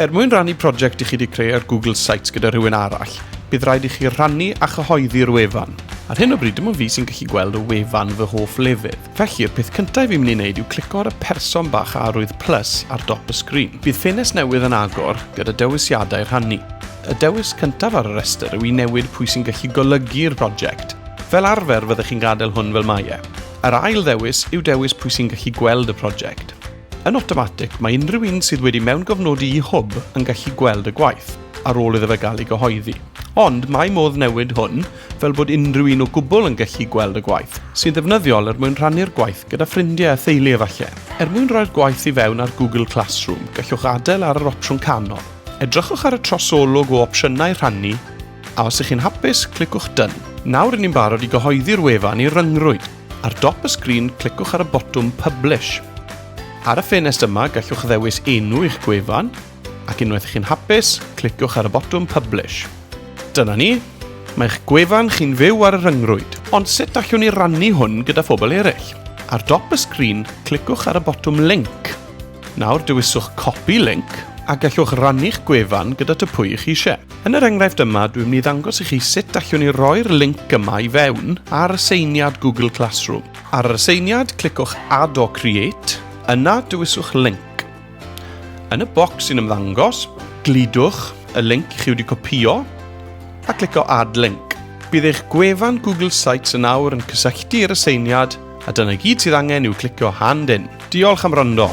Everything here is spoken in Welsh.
mwyn rhannu prosiect i chi wedi creu ar Google Sites gyda rhywun arall, bydd rhaid i chi rhannu a chyhoeddi'r wefan. Ar hyn o bryd dim ond fi sy'n gallu gweld y wefan fy hoff lefydd. Felly'r peth cyntaf fi'n mynd i wneud yw clico ar y person bach a arwydd plus ar dop y sgrin. Bydd ffenest newydd yn agor gyda dewisiadau rhannu. Y dewis cyntaf ar y restr yw i newid pwy sy'n gallu golygu'r prosiect. Fel arfer fyddech chi'n gadael hwn fel mae e. Yr ail ddewis yw dewis pwy sy'n gallu gweld y prosiect. Yn awtomatig, mae unrhyw un sydd wedi mewn gofnodi i hwb yn gallu gweld y gwaith, ar ôl iddo fe gael ei gyhoeddi. Ond mae modd newid hwn fel bod unrhyw un o gwbl yn gallu gweld y gwaith, sy'n ddefnyddiol mwyn rhannu'r gwaith gyda ffrindiau a theulu efallai. Mwyn roi'r gwaith i fewn ar Google Classroom, gallwch adael ar yr opsiwn canol. Edrychwch ar y trosolwg o opsiynau rhannu, a os ych chi'n hapus, clicwch Done. Nawr ni'n barod i gyhoeddi'r wefan i ryngrwyd. Ar dop y sgrin, clicwch ar y botwm Publish. Ar y ffenest yma, gallwch ddewis enw i'ch gwefan, ac unwaith chi'n hapus, cliciwch ar y botwm Publish. Dyna ni, mae'ch gwefan chi'n fyw ar y ryngrwyd, ond sut allwn ni rannu hwn gyda phobl eraill? Ar dop y sgrin, cliciwch ar y botwm Link. Nawr dewiswch Copy Link, a gallwch rannu'ch gwefan gyda pwy chi eisiau. Yn yr enghraifft yma, dwi'n mynd i ddangos i chi sut allwn ni roi'r link yma i fewn ar y seiniad Google Classroom. Ar y seiniad, clicwch Add or Create, yna dewiswch Link. Yn y bocs sy'n ymddangos, glidwch y link chi wedi copio a clico Add Link. Bydd eich gwefan Google Sites yn awr yn cysylltu i'r seiniad a dyna gyd sydd angen yw clicio Hand In. Diolch am wrando.